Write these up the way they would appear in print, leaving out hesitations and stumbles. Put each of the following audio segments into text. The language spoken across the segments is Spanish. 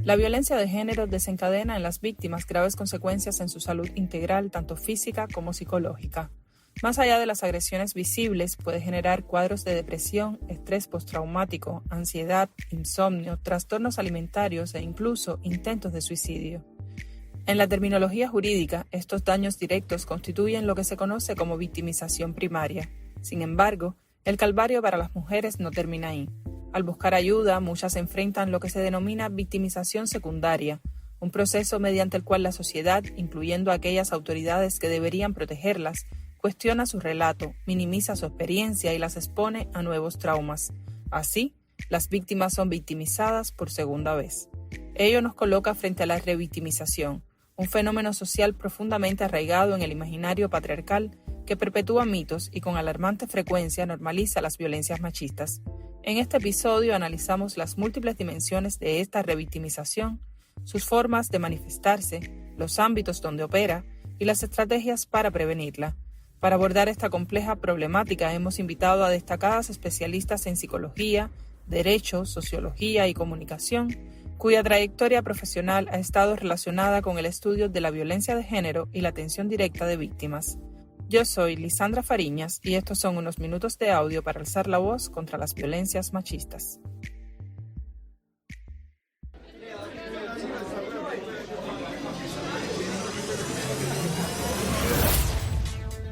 La violencia de género desencadena en las víctimas graves consecuencias en su salud integral, tanto física como psicológica. Más allá de las agresiones visibles, puede generar cuadros de depresión, estrés postraumático, ansiedad, insomnio, trastornos alimentarios e incluso intentos de suicidio. En la terminología jurídica, estos daños directos constituyen lo que se conoce como victimización primaria. Sin embargo, el calvario para las mujeres no termina ahí. Al buscar ayuda, muchas enfrentan lo que se denomina victimización secundaria, un proceso mediante el cual la sociedad, incluyendo aquellas autoridades que deberían protegerlas, cuestiona su relato, minimiza su experiencia y las expone a nuevos traumas. Así, las víctimas son victimizadas por segunda vez. Ello nos coloca frente a la revictimización, un fenómeno social profundamente arraigado en el imaginario patriarcal que perpetúa mitos y con alarmante frecuencia normaliza las violencias machistas. En este episodio analizamos las múltiples dimensiones de esta revictimización, sus formas de manifestarse, los ámbitos donde opera y las estrategias para prevenirla. Para abordar esta compleja problemática hemos invitado a destacadas especialistas en psicología, derecho, sociología y comunicación, cuya trayectoria profesional ha estado relacionada con el estudio de la violencia de género y la atención directa de víctimas. Yo soy Lisandra Fariñas y estos son unos minutos de audio para alzar la voz contra las violencias machistas.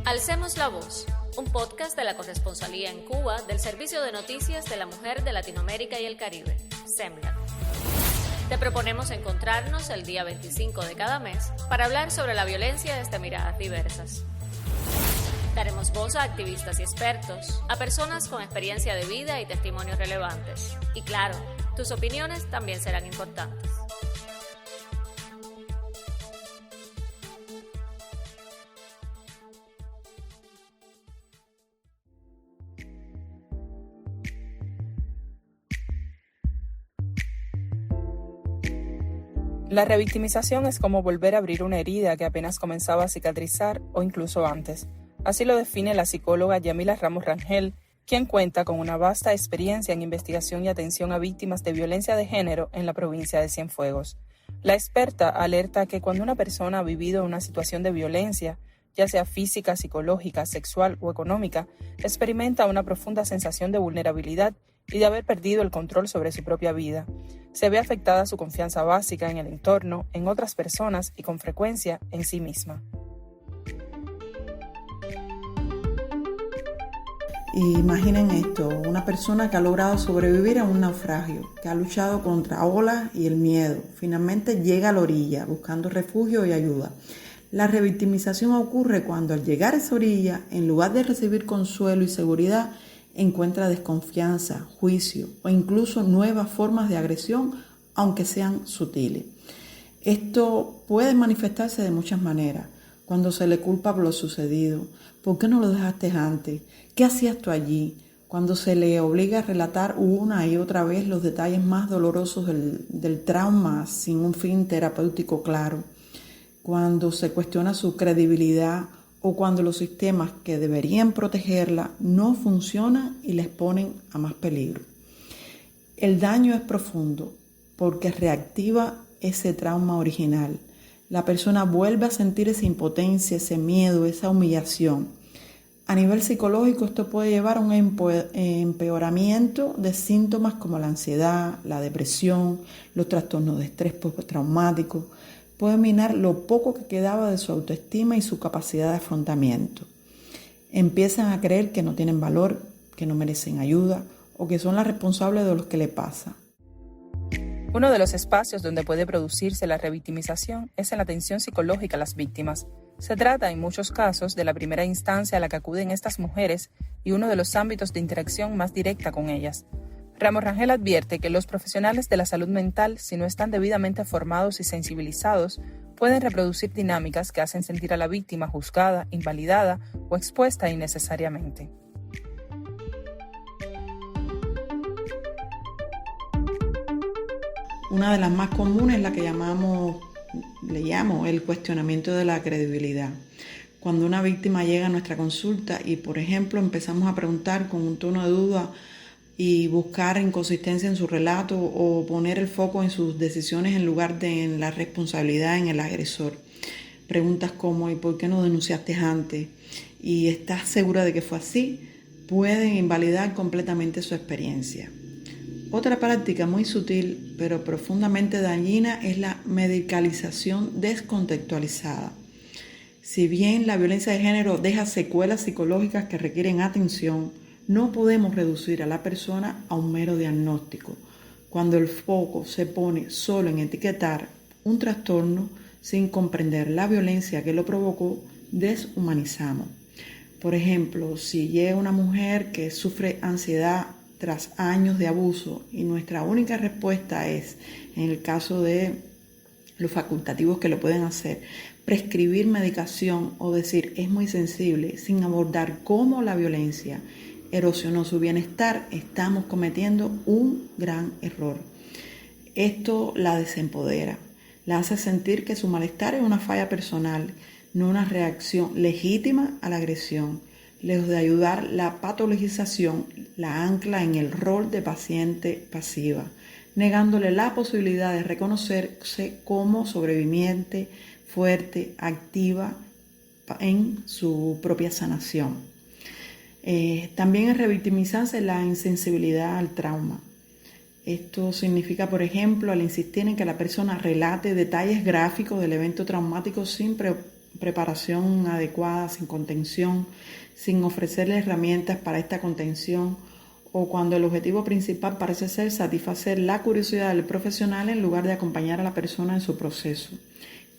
Alcemos la voz, un podcast de la corresponsalía en Cuba del Servicio de Noticias de la Mujer de Latinoamérica y el Caribe, SEMLA. Te proponemos encontrarnos el día 25 de cada mes para hablar sobre la violencia desde miradas diversas. Daremos voz a activistas y expertos, a personas con experiencia de vida y testimonios relevantes. Y claro, tus opiniones también serán importantes. La revictimización es como volver a abrir una herida que apenas comenzaba a cicatrizar o incluso antes. Así lo define la psicóloga Yamila Ramos Rangel, quien cuenta con una vasta experiencia en investigación y atención a víctimas de violencia de género en la provincia de Cienfuegos. La experta alerta que cuando una persona ha vivido una situación de violencia, ya sea física, psicológica, sexual o económica, experimenta una profunda sensación de vulnerabilidad y de haber perdido el control sobre su propia vida. Se ve afectada su confianza básica en el entorno, en otras personas y con frecuencia en sí misma. Imaginen esto, una persona que ha logrado sobrevivir a un naufragio, que ha luchado contra olas y el miedo, finalmente llega a la orilla buscando refugio y ayuda. La revictimización ocurre cuando al llegar a esa orilla, en lugar de recibir consuelo y seguridad, encuentra desconfianza, juicio o incluso nuevas formas de agresión, aunque sean sutiles. Esto puede manifestarse de muchas maneras. Cuando se le culpa por lo sucedido, ¿por qué no lo dejaste antes? ¿Qué hacías tú allí? Cuando se le obliga a relatar una y otra vez los detalles más dolorosos del trauma sin un fin terapéutico claro. Cuando se cuestiona su credibilidad o cuando los sistemas que deberían protegerla no funcionan y la exponen a más peligro. El daño es profundo porque reactiva ese trauma original. La persona vuelve a sentir esa impotencia, ese miedo, esa humillación. A nivel psicológico esto puede llevar a un empeoramiento de síntomas como la ansiedad, la depresión, los trastornos de estrés postraumático. Puede minar lo poco que quedaba de su autoestima y su capacidad de afrontamiento. Empiezan a creer que no tienen valor, que no merecen ayuda o que son las responsables de lo que le pasa. Uno de los espacios donde puede producirse la revictimización es en la atención psicológica a las víctimas. Se trata, en muchos casos, de la primera instancia a la que acuden estas mujeres y uno de los ámbitos de interacción más directa con ellas. Ramos Rangel advierte que los profesionales de la salud mental, si no están debidamente formados y sensibilizados, pueden reproducir dinámicas que hacen sentir a la víctima juzgada, invalidada o expuesta innecesariamente. Una de las más comunes es la que le llamo el cuestionamiento de la credibilidad. Cuando una víctima llega a nuestra consulta y, por ejemplo, empezamos a preguntar con un tono de duda y buscar inconsistencia en su relato o poner el foco en sus decisiones en lugar de en la responsabilidad en el agresor. Preguntas como ¿y por qué no denunciaste antes? ¿Y estás segura de que fue así? Pueden invalidar completamente su experiencia. Otra práctica muy sutil pero profundamente dañina es la medicalización descontextualizada. Si bien la violencia de género deja secuelas psicológicas que requieren atención, no podemos reducir a la persona a un mero diagnóstico. Cuando el foco se pone solo en etiquetar un trastorno sin comprender la violencia que lo provocó, deshumanizamos. Por ejemplo, si llega una mujer que sufre ansiedad tras años de abuso y nuestra única respuesta es, en el caso de los facultativos que lo pueden hacer, prescribir medicación o decir es muy sensible sin abordar cómo la violencia erosionó su bienestar, estamos cometiendo un gran error. Esto la desempodera, la hace sentir que su malestar es una falla personal, no una reacción legítima a la agresión. Lejos de ayudar, la patologización la ancla en el rol de paciente pasiva, negándole la posibilidad de reconocerse como sobreviviente, fuerte, activa en su propia sanación. También es revictimizarse la insensibilidad al trauma. Esto significa, por ejemplo, al insistir en que la persona relate detalles gráficos del evento traumático sin preparación adecuada, sin contención, sin ofrecerle herramientas para esta contención, o cuando el objetivo principal parece ser satisfacer la curiosidad del profesional en lugar de acompañar a la persona en su proceso.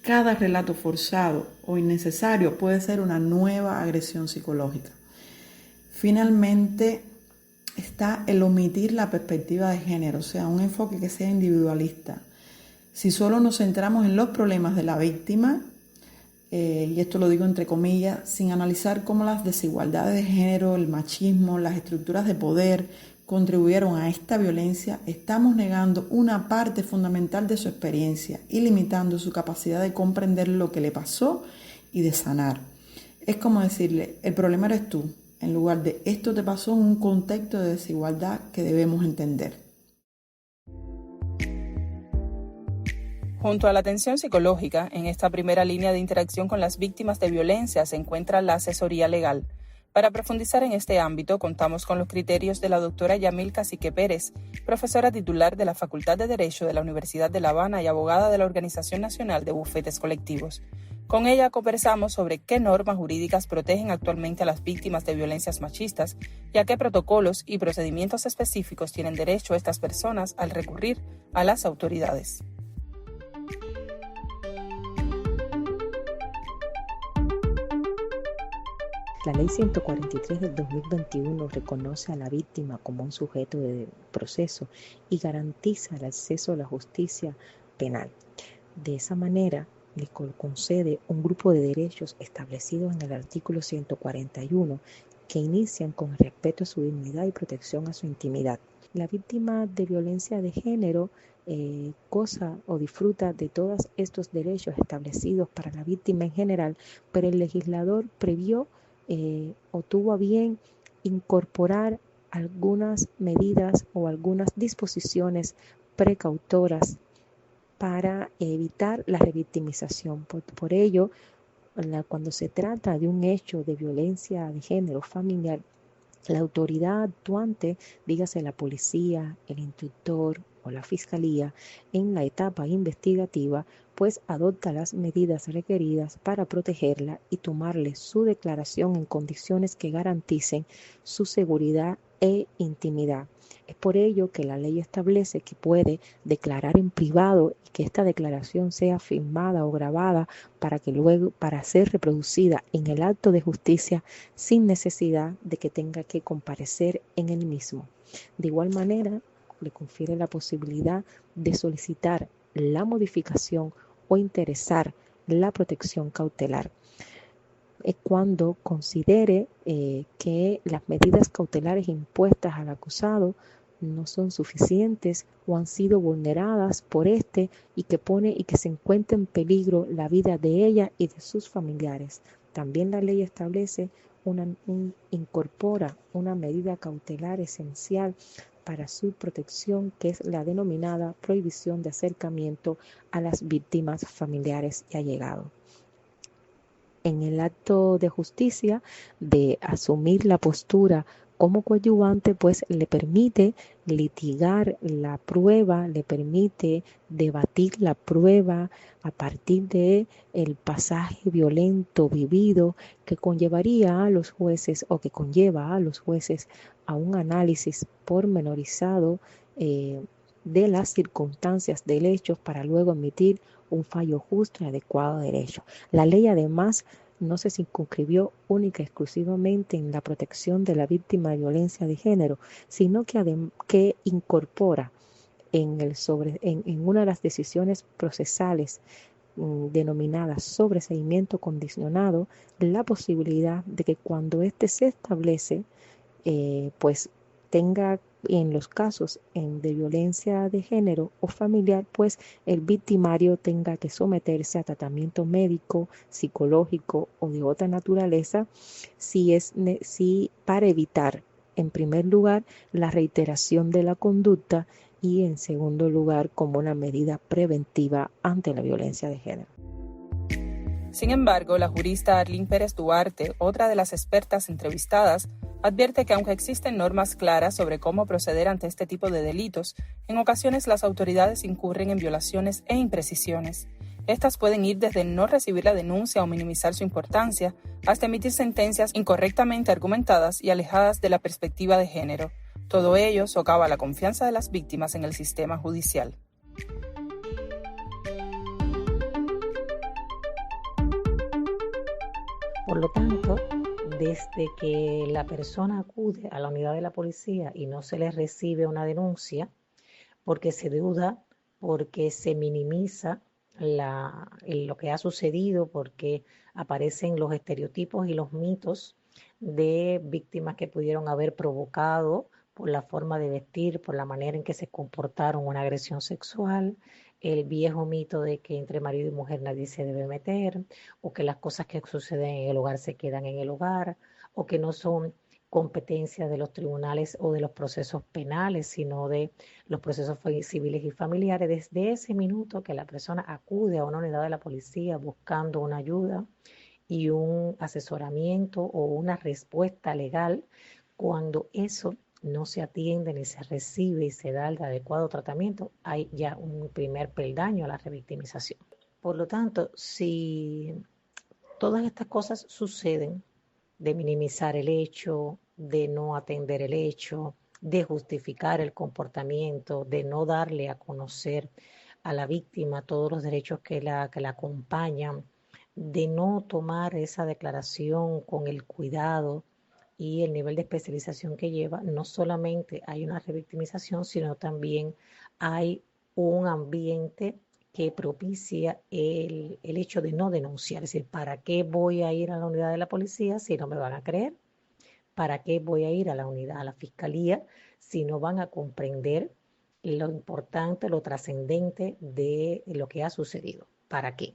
Cada relato forzado o innecesario puede ser una nueva agresión psicológica. Finalmente está el omitir la perspectiva de género, o sea, un enfoque que sea individualista. Si solo nos centramos en los problemas de la víctima, y esto lo digo entre comillas, sin analizar cómo las desigualdades de género, el machismo, las estructuras de poder contribuyeron a esta violencia, estamos negando una parte fundamental de su experiencia y limitando su capacidad de comprender lo que le pasó y de sanar. Es como decirle, el problema eres tú, en lugar de esto te pasó en un contexto de desigualdad que debemos entender. Junto a la atención psicológica, en esta primera línea de interacción con las víctimas de violencia se encuentra la asesoría legal. Para profundizar en este ámbito, contamos con los criterios de la doctora Yamil Cacique Pérez, profesora titular de la Facultad de Derecho de la Universidad de La Habana y abogada de la Organización Nacional de Bufetes Colectivos. Con ella conversamos sobre qué normas jurídicas protegen actualmente a las víctimas de violencias machistas y a qué protocolos y procedimientos específicos tienen derecho estas personas al recurrir a las autoridades. La Ley 143 del 2021 reconoce a la víctima como un sujeto de proceso y garantiza el acceso a la justicia penal. De esa manera, le concede un grupo de derechos establecidos en el artículo 141 que inician con el respeto a su dignidad y protección a su intimidad. La víctima de violencia de género goza o disfruta de todos estos derechos establecidos para la víctima en general, pero el legislador previó o tuvo a bien incorporar algunas medidas o algunas disposiciones precautoras para evitar la revictimización. Por ello, cuando se trata de un hecho de violencia de género familiar, la autoridad actuante, dígase la policía, el instructor o la fiscalía, en la etapa investigativa, pues adopta las medidas requeridas para protegerla y tomarle su declaración en condiciones que garanticen su seguridad e intimidad. Es por ello que la ley establece que puede declarar en privado y que esta declaración sea firmada o grabada para ser reproducida en el acto de justicia sin necesidad de que tenga que comparecer en el mismo. De igual manera, le confiere la posibilidad de solicitar la modificación o interesar la protección cautelar cuando considere que las medidas cautelares impuestas al acusado no son suficientes o han sido vulneradas por este y que se encuentre en peligro la vida de ella y de sus familiares. También la ley establece incorpora una medida cautelar esencial para su protección, que es la denominada prohibición de acercamiento a las víctimas, familiares y allegados. En el acto de justicia de asumir la postura como coadyuvante, pues le permite litigar la prueba, le permite debatir la prueba a partir de el pasaje violento vivido que conllevaría a los jueces o que conlleva a los jueces a un análisis pormenorizado de las circunstancias del hecho para luego emitir un fallo justo y adecuado de derecho. La ley además no se circunscribió única y exclusivamente en la protección de la víctima de violencia de género, sino que incorpora en una de las decisiones procesales denominada sobreseimiento condicionado la posibilidad de que cuando éste se establece, pues tenga en los casos de violencia de género o familiar, pues el victimario tenga que someterse a tratamiento médico, psicológico o de otra naturaleza, para evitar, en primer lugar, la reiteración de la conducta y, en segundo lugar, como una medida preventiva ante la violencia de género. Sin embargo, la jurista Arlene Pérez Duarte, otra de las expertas entrevistadas, advierte que aunque existen normas claras sobre cómo proceder ante este tipo de delitos, en ocasiones las autoridades incurren en violaciones e imprecisiones. Estas pueden ir desde no recibir la denuncia o minimizar su importancia, hasta emitir sentencias incorrectamente argumentadas y alejadas de la perspectiva de género. Todo ello socava la confianza de las víctimas en el sistema judicial. Por lo tanto, desde que la persona acude a la unidad de la policía y no se le recibe una denuncia, porque se duda, porque se minimiza lo que ha sucedido, porque aparecen los estereotipos y los mitos de víctimas que pudieron haber provocado por la forma de vestir, por la manera en que se comportaron una agresión sexual, el viejo mito de que entre marido y mujer nadie se debe meter, o que las cosas que suceden en el hogar se quedan en el hogar, o que no son competencia de los tribunales o de los procesos penales, sino de los procesos civiles y familiares. Desde ese minuto que la persona acude a una unidad de la policía buscando una ayuda y un asesoramiento o una respuesta legal, cuando eso no se atiende ni se recibe y se da el adecuado tratamiento, hay ya un primer peldaño a la revictimización. Por lo tanto, si todas estas cosas suceden, de minimizar el hecho, de no atender el hecho, de justificar el comportamiento, de no darle a conocer a la víctima todos los derechos que la acompañan, de no tomar esa declaración con el cuidado y el nivel de especialización que lleva, no solamente hay una revictimización, sino también hay un ambiente que propicia el hecho de no denunciar. Es decir, ¿para qué voy a ir a la unidad de la policía si no me van a creer? ¿Para qué voy a ir a la unidad, a la fiscalía, si no van a comprender lo importante, lo trascendente de lo que ha sucedido? ¿Para qué?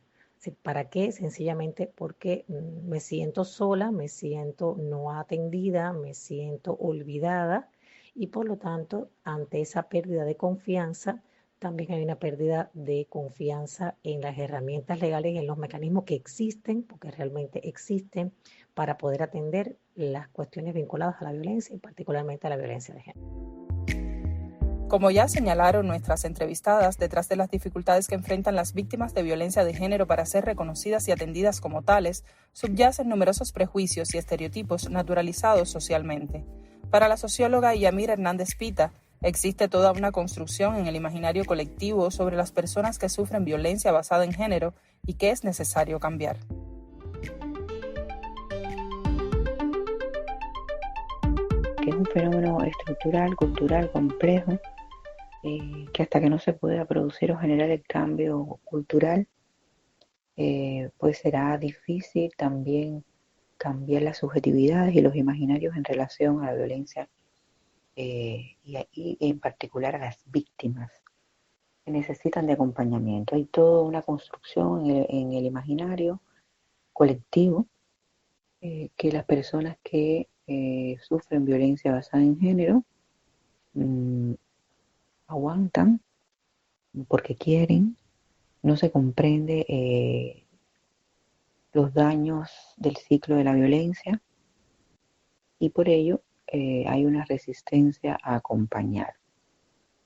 ¿Para qué? Sencillamente porque me siento sola, me siento no atendida, me siento olvidada y por lo tanto, ante esa pérdida de confianza, también hay una pérdida de confianza en las herramientas legales y en los mecanismos que existen, porque realmente existen, para poder atender las cuestiones vinculadas a la violencia y particularmente a la violencia de género. Como ya señalaron nuestras entrevistadas, detrás de las dificultades que enfrentan las víctimas de violencia de género para ser reconocidas y atendidas como tales, subyacen numerosos prejuicios y estereotipos naturalizados socialmente. Para la socióloga Yamira Hernández Pita, existe toda una construcción en el imaginario colectivo sobre las personas que sufren violencia basada en género y que es necesario cambiar. Que es un fenómeno estructural, cultural, complejo, que hasta que no se pueda producir o generar el cambio cultural, pues será difícil también cambiar las subjetividades y los imaginarios en relación a la violencia y en particular a las víctimas que necesitan de acompañamiento. Hay toda una construcción en el imaginario colectivo que las personas que sufren violencia basada en género aguantan porque quieren, no se comprende los daños del ciclo de la violencia y por ello hay una resistencia a acompañar,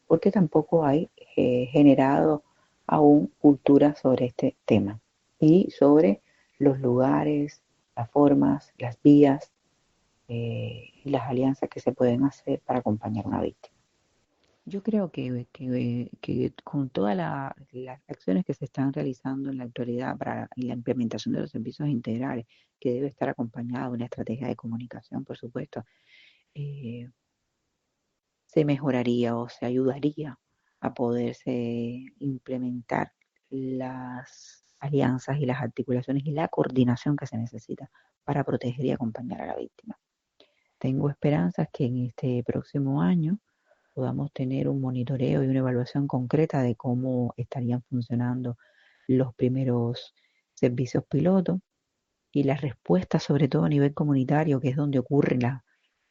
porque tampoco hay generado aún cultura sobre este tema y sobre los lugares, las formas, las vías y las alianzas que se pueden hacer para acompañar a una víctima. Yo creo que con todas las acciones que se están realizando en la actualidad para la implementación de los servicios integrales, que debe estar acompañada de una estrategia de comunicación, por supuesto, se mejoraría o se ayudaría a poderse implementar las alianzas y las articulaciones y la coordinación que se necesita para proteger y acompañar a la víctima. Tengo esperanzas que en este próximo año podamos tener un monitoreo y una evaluación concreta de cómo estarían funcionando los primeros servicios pilotos y las respuestas, sobre todo a nivel comunitario, que es donde ocurren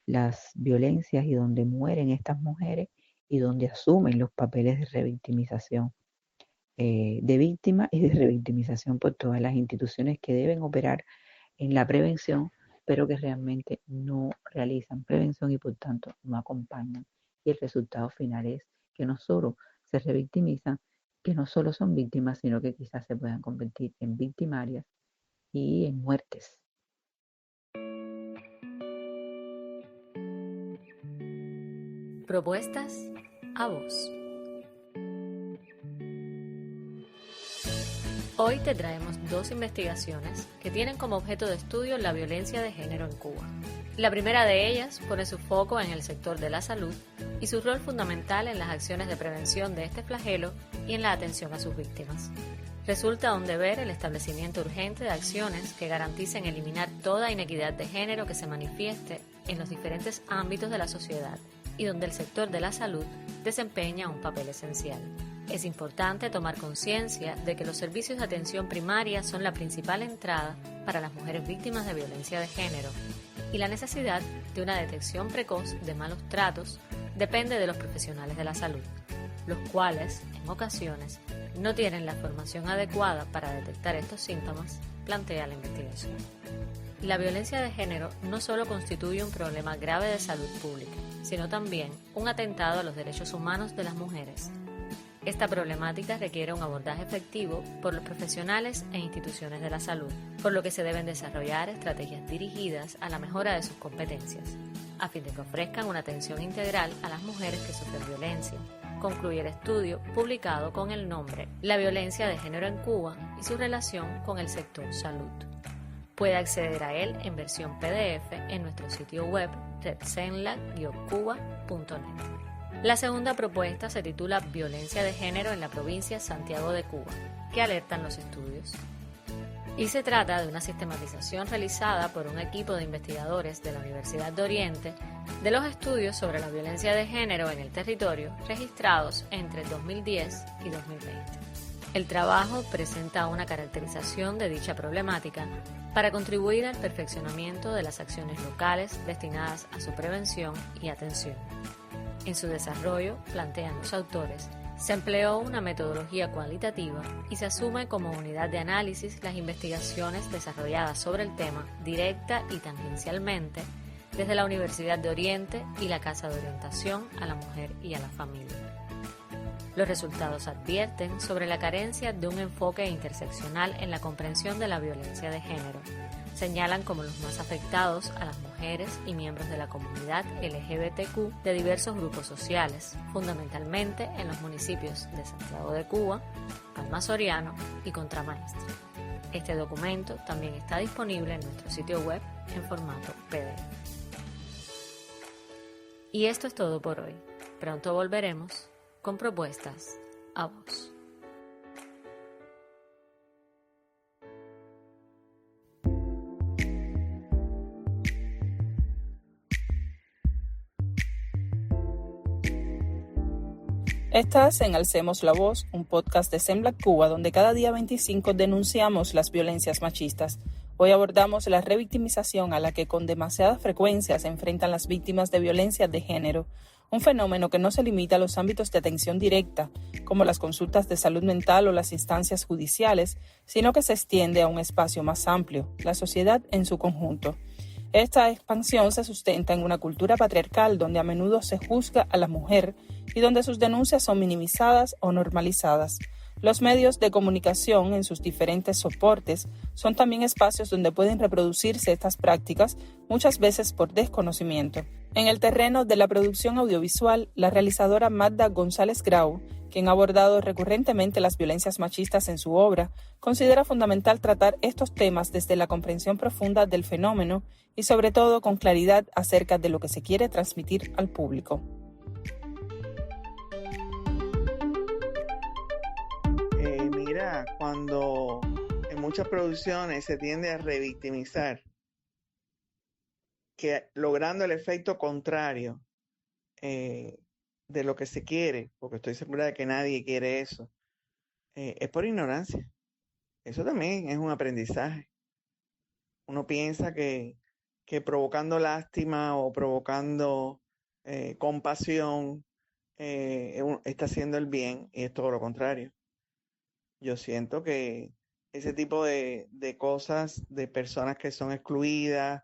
las violencias y donde mueren estas mujeres y donde asumen los papeles de revictimización de víctima y de revictimización por todas las instituciones que deben operar en la prevención, pero que realmente no realizan prevención y por tanto no acompañan. Y el resultado final es que no solo se revictimizan, que no solo son víctimas, sino que quizás se puedan convertir en victimarias y en muertes. Propuestas a vos. Hoy te traemos 2 investigaciones que tienen como objeto de estudio la violencia de género en Cuba. La primera de ellas pone su foco en el sector de la salud y su rol fundamental en las acciones de prevención de este flagelo y en la atención a sus víctimas. Resulta un deber el establecimiento urgente de acciones que garanticen eliminar toda inequidad de género que se manifieste en los diferentes ámbitos de la sociedad y donde el sector de la salud desempeña un papel esencial. Es importante tomar conciencia de que los servicios de atención primaria son la principal entrada para las mujeres víctimas de violencia de género y la necesidad de una detección precoz de malos tratos depende de los profesionales de la salud, los cuales, en ocasiones, no tienen la formación adecuada para detectar estos síntomas, plantea la investigación. La violencia de género no solo constituye un problema grave de salud pública, sino también un atentado a los derechos humanos de las mujeres. Esta problemática requiere un abordaje efectivo por los profesionales e instituciones de la salud, por lo que se deben desarrollar estrategias dirigidas a la mejora de sus competencias, a fin de que ofrezcan una atención integral a las mujeres que sufren violencia, concluye el estudio publicado con el nombre La violencia de género en Cuba y su relación con el sector salud. Puede acceder a él en versión PDF en nuestro sitio web redsenla-cuba.net. La segunda propuesta se titula Violencia de género en la provincia Santiago de Cuba, que alertan los estudios. Y se trata de una sistematización realizada por un equipo de investigadores de la Universidad de Oriente de los estudios sobre la violencia de género en el territorio registrados entre 2010 y 2020. El trabajo presenta una caracterización de dicha problemática para contribuir al perfeccionamiento de las acciones locales destinadas a su prevención y atención. En su desarrollo, plantean los autores, se empleó una metodología cualitativa y se asume como unidad de análisis las investigaciones desarrolladas sobre el tema directa y tangencialmente desde la Universidad de Oriente y la Casa de Orientación a la Mujer y a la Familia. Los resultados advierten sobre la carencia de un enfoque interseccional en la comprensión de la violencia de género. Señalan como los más afectados a las mujeres y miembros de la comunidad LGBTQ de diversos grupos sociales, fundamentalmente en los municipios de Santiago de Cuba, Palma Soriano y Contramaestre. Este documento también está disponible en nuestro sitio web en formato PDF. Y esto es todo por hoy. Pronto volveremos con propuestas a vos. Estás en Alcemos la Voz, un podcast de Sembla Cuba donde cada día 25 denunciamos las violencias machistas. Hoy abordamos la revictimización a la que con demasiada frecuencia se enfrentan las víctimas de violencia de género, un fenómeno que no se limita a los ámbitos de atención directa, como las consultas de salud mental o las instancias judiciales, sino que se extiende a un espacio más amplio, la sociedad en su conjunto. Esta expansión se sustenta en una cultura patriarcal donde a menudo se juzga a la mujer y donde sus denuncias son minimizadas o normalizadas. Los medios de comunicación en sus diferentes soportes son también espacios donde pueden reproducirse estas prácticas, muchas veces por desconocimiento. En el terreno de la producción audiovisual, la realizadora Magda González Grau, quien ha abordado recurrentemente las violencias machistas en su obra, considera fundamental tratar estos temas desde la comprensión profunda del fenómeno y sobre todo con claridad acerca de lo que se quiere transmitir al público. Cuando en muchas producciones se tiende a revictimizar, que logrando el efecto contrario de lo que se quiere, porque estoy segura de que nadie quiere eso, es por ignorancia. Eso también es un aprendizaje. Uno piensa que provocando lástima o provocando compasión está haciendo el bien, y es todo lo contrario. Yo siento que ese tipo de cosas, de personas que son excluidas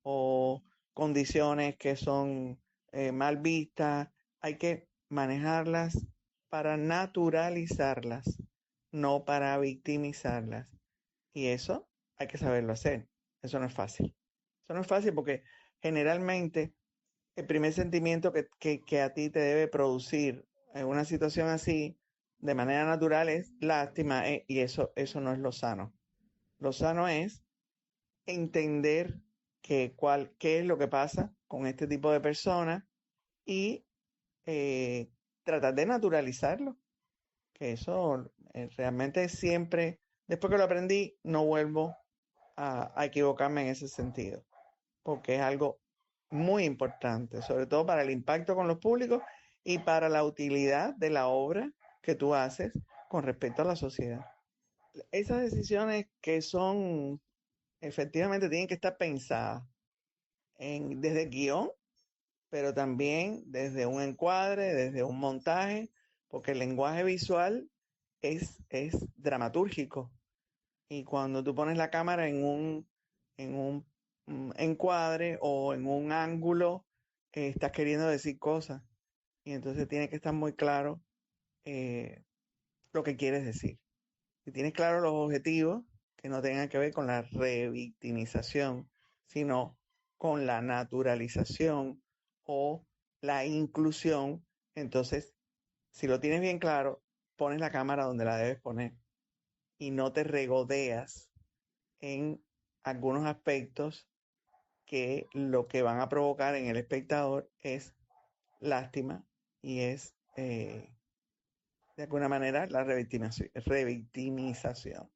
o condiciones que son mal vistas, hay que manejarlas para naturalizarlas, no para victimizarlas. Y eso hay que saberlo hacer. Eso no es fácil. Eso no es fácil porque generalmente el primer sentimiento que a ti te debe producir en una situación así, de manera natural, es lástima, y eso no es lo sano. Lo sano es entender qué es lo que pasa con este tipo de personas y tratar de naturalizarlo. Que eso realmente siempre, después que lo aprendí, no vuelvo a equivocarme en ese sentido, porque es algo muy importante, sobre todo para el impacto con los públicos y para la utilidad de la obra que tú haces con respecto a la sociedad. Esas decisiones que son, efectivamente, tienen que estar pensadas desde el guión, pero también desde un encuadre, desde un montaje, porque el lenguaje visual es dramatúrgico. Y cuando tú pones la cámara en un encuadre o en un ángulo, estás queriendo decir cosas. Y entonces tiene que estar muy claro lo que quieres decir. Si tienes claro los objetivos, que no tengan que ver con la revictimización, sino con la naturalización o la inclusión, entonces, si lo tienes bien claro, pones la cámara donde la debes poner y no te regodeas en algunos aspectos que lo que van a provocar en el espectador es lástima y es de alguna manera la revictimización.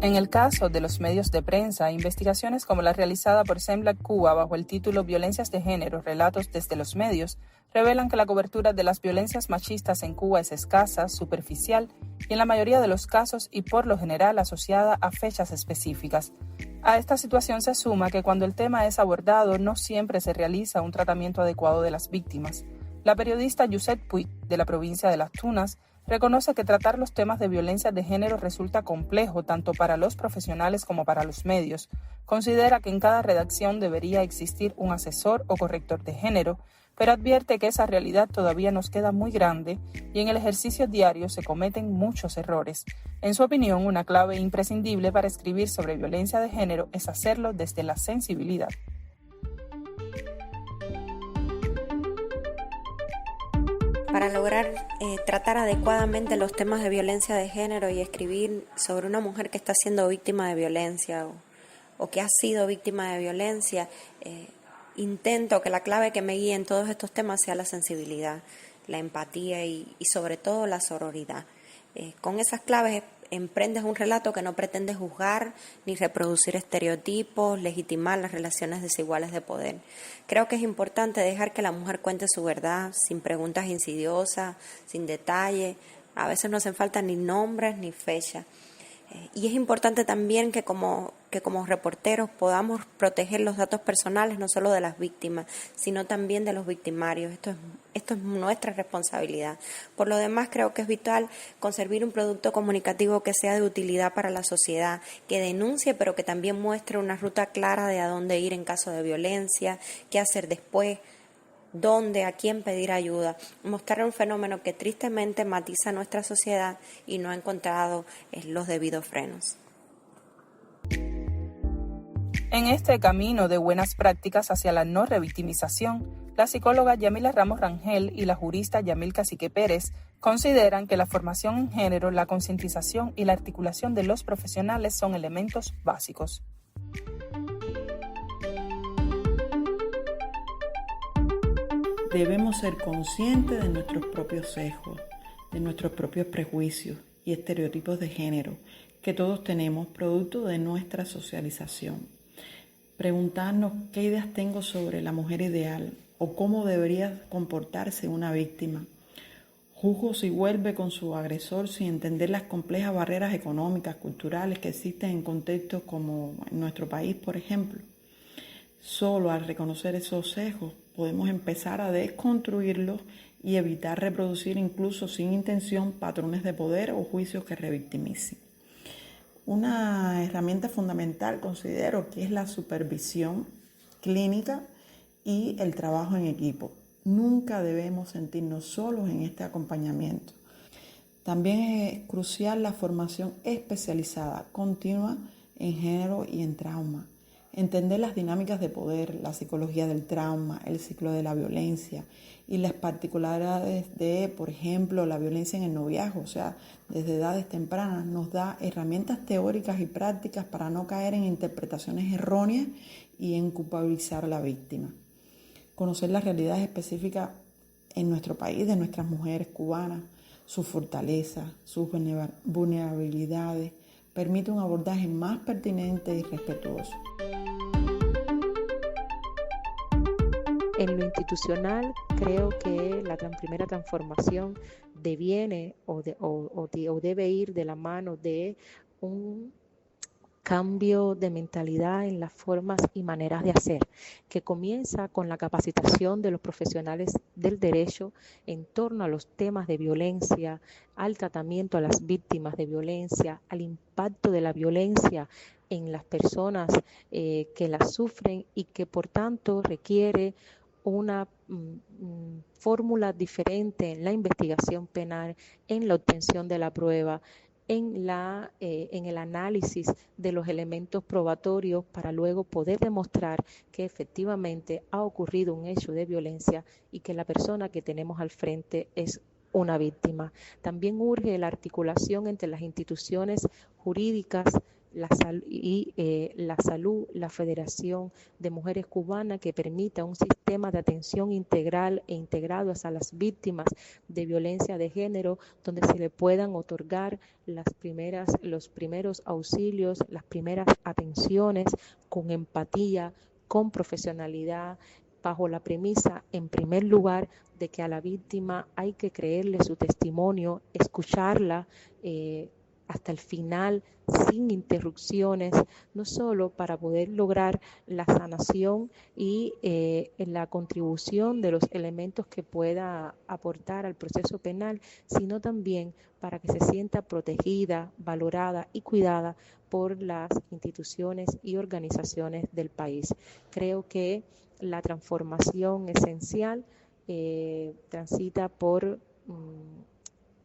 En el caso de los medios de prensa, investigaciones como la realizada por Semblad Cuba bajo el título Violencias de Género, Relatos desde los Medios, revelan que la cobertura de las violencias machistas en Cuba es escasa, superficial y en la mayoría de los casos y por lo general asociada a fechas específicas. A esta situación se suma que cuando el tema es abordado no siempre se realiza un tratamiento adecuado de las víctimas. La periodista Yuset Puig, de la provincia de Las Tunas, reconoce que tratar los temas de violencia de género resulta complejo tanto para los profesionales como para los medios. Considera que en cada redacción debería existir un asesor o corrector de género, pero advierte que esa realidad todavía nos queda muy grande y en el ejercicio diario se cometen muchos errores. En su opinión, una clave imprescindible para escribir sobre violencia de género es hacerlo desde la sensibilidad. Para lograr tratar adecuadamente los temas de violencia de género y escribir sobre una mujer que está siendo víctima de violencia o que ha sido víctima de violencia, intento que la clave que me guíe en todos estos temas sea la sensibilidad, la empatía y sobre todo la sororidad. Con esas claves emprendes un relato que no pretende juzgar ni reproducir estereotipos, legitimar las relaciones desiguales de poder. Creo que es importante dejar que la mujer cuente su verdad, sin preguntas insidiosas, sin detalle. A veces no hacen falta ni nombres ni fechas. Y es importante también que como reporteros podamos proteger los datos personales, no solo de las víctimas, sino también de los victimarios. Esto es nuestra responsabilidad. Por lo demás, creo que es vital conservar un producto comunicativo que sea de utilidad para la sociedad, que denuncie, pero que también muestre una ruta clara de a dónde ir en caso de violencia, qué hacer después, dónde, a quién pedir ayuda, mostrar un fenómeno que tristemente matiza nuestra sociedad y no ha encontrado los debidos frenos. En este camino de buenas prácticas hacia la no revictimización, la psicóloga Yamila Ramos Rangel y la jurista Yamil Cacique Pérez consideran que la formación en género, la concientización y la articulación de los profesionales son elementos básicos. Debemos ser conscientes de nuestros propios sesgos, de nuestros propios prejuicios y estereotipos de género que todos tenemos producto de nuestra socialización. Preguntarnos qué ideas tengo sobre la mujer ideal o cómo debería comportarse una víctima. Juzgo si vuelve con su agresor sin entender las complejas barreras económicas, culturales que existen en contextos como en nuestro país, por ejemplo. Solo al reconocer esos sesgos podemos empezar a desconstruirlos y evitar reproducir incluso sin intención patrones de poder o juicios que revictimicen. Una herramienta fundamental considero que es la supervisión clínica y el trabajo en equipo. Nunca debemos sentirnos solos en este acompañamiento. También es crucial la formación especializada, continua en género y en trauma. Entender las dinámicas de poder, la psicología del trauma, el ciclo de la violencia y las particularidades de, por ejemplo, la violencia en el noviazgo, o sea, desde edades tempranas, nos da herramientas teóricas y prácticas para no caer en interpretaciones erróneas y en culpabilizar a la víctima. Conocer las realidades específicas en nuestro país de nuestras mujeres cubanas, sus fortalezas, sus vulnerabilidades, permite un abordaje más pertinente y respetuoso. En lo institucional, creo que la primera transformación deviene o debe ir de la mano de un cambio de mentalidad en las formas y maneras de hacer, que comienza con la capacitación de los profesionales del derecho en torno a los temas de violencia, al tratamiento a las víctimas de violencia, al impacto de la violencia en las personas que la sufren y que por tanto requiere una fórmula diferente en la investigación penal, en la obtención de la prueba, en el análisis de los elementos probatorios para luego poder demostrar que efectivamente ha ocurrido un hecho de violencia y que la persona que tenemos al frente es una víctima. También urge la articulación entre las instituciones jurídicas, la salud, la Federación de Mujeres Cubanas, que permita un sistema de atención integral e integrado hacia las víctimas de violencia de género, donde se le puedan otorgar los primeros auxilios, las primeras atenciones con empatía, con profesionalidad, bajo la premisa, en primer lugar, de que a la víctima hay que creerle su testimonio, escucharla hasta el final, sin interrupciones, no solo para poder lograr la sanación y la contribución de los elementos que pueda aportar al proceso penal, sino también para que se sienta protegida, valorada y cuidada por las instituciones y organizaciones del país. Creo que la transformación esencial transita por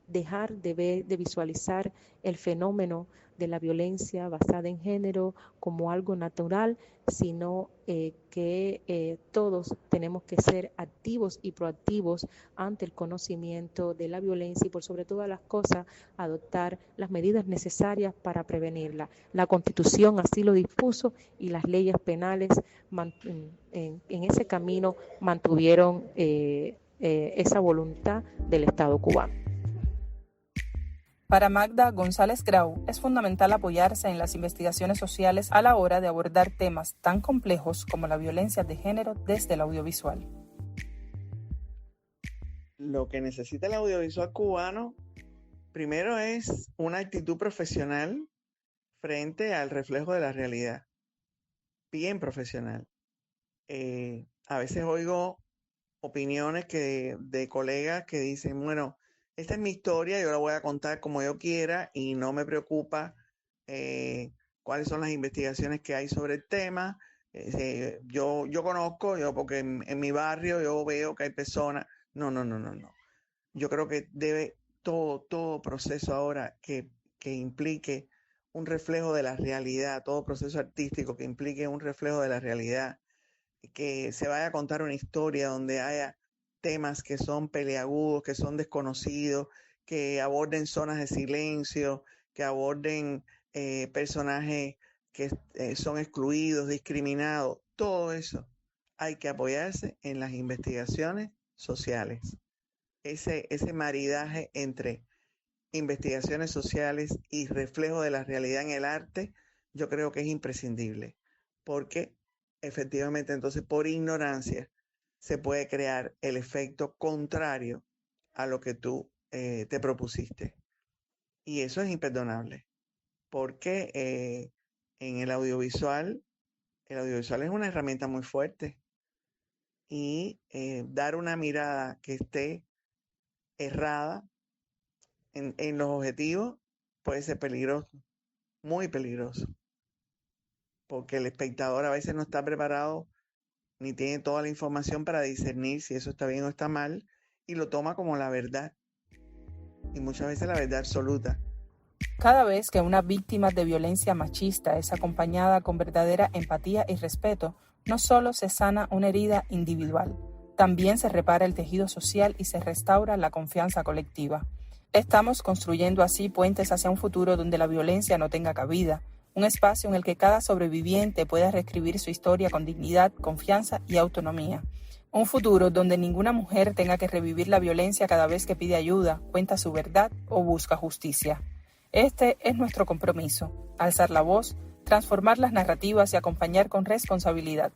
dejar de visualizar el fenómeno de la violencia basada en género como algo natural, sino que todos tenemos que ser activos y proactivos ante el conocimiento de la violencia y por sobre todas las cosas adoptar las medidas necesarias para prevenirla. La Constitución así lo dispuso y las leyes penales en ese camino mantuvieron esa voluntad del Estado cubano. Para Magda González Grau, es fundamental apoyarse en las investigaciones sociales a la hora de abordar temas tan complejos como la violencia de género desde el audiovisual. Lo que necesita el audiovisual cubano, primero es una actitud profesional frente al reflejo de la realidad. Bien profesional. A veces oigo opiniones de colegas que dicen, bueno, esta es mi historia, yo la voy a contar como yo quiera y no me preocupa cuáles son las investigaciones que hay sobre el tema. Yo conozco, porque en mi barrio yo veo que hay personas. No. Yo creo que debe todo proceso ahora que implique un reflejo de la realidad, todo proceso artístico que implique un reflejo de la realidad, que se vaya a contar una historia donde haya temas que son peliagudos, que son desconocidos, que aborden zonas de silencio, que aborden personajes que son excluidos, discriminados. Todo eso hay que apoyarse en las investigaciones sociales. Ese maridaje entre investigaciones sociales y reflejo de la realidad en el arte, yo creo que es imprescindible, porque efectivamente entonces por ignorancia se puede crear el efecto contrario a lo que tú te propusiste. Y eso es imperdonable, porque en el audiovisual es una herramienta muy fuerte y dar una mirada que esté errada en los objetivos puede ser peligroso, muy peligroso, porque el espectador a veces no está preparado ni tiene toda la información para discernir si eso está bien o está mal, y lo toma como la verdad, y muchas veces la verdad absoluta. Cada vez que una víctima de violencia machista es acompañada con verdadera empatía y respeto, no solo se sana una herida individual, también se repara el tejido social y se restaura la confianza colectiva. Estamos construyendo así puentes hacia un futuro donde la violencia no tenga cabida, un espacio en el que cada sobreviviente pueda reescribir su historia con dignidad, confianza y autonomía. Un futuro donde ninguna mujer tenga que revivir la violencia cada vez que pide ayuda, cuenta su verdad o busca justicia. Este es nuestro compromiso, alzar la voz, transformar las narrativas y acompañar con responsabilidad.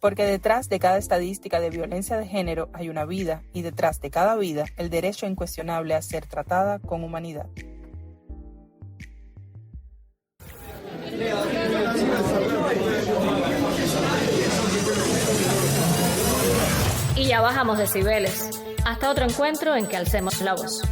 Porque detrás de cada estadística de violencia de género hay una vida y detrás de cada vida el derecho incuestionable a ser tratada con humanidad. Y ya bajamos decibeles. Hasta otro encuentro en que alcemos la voz.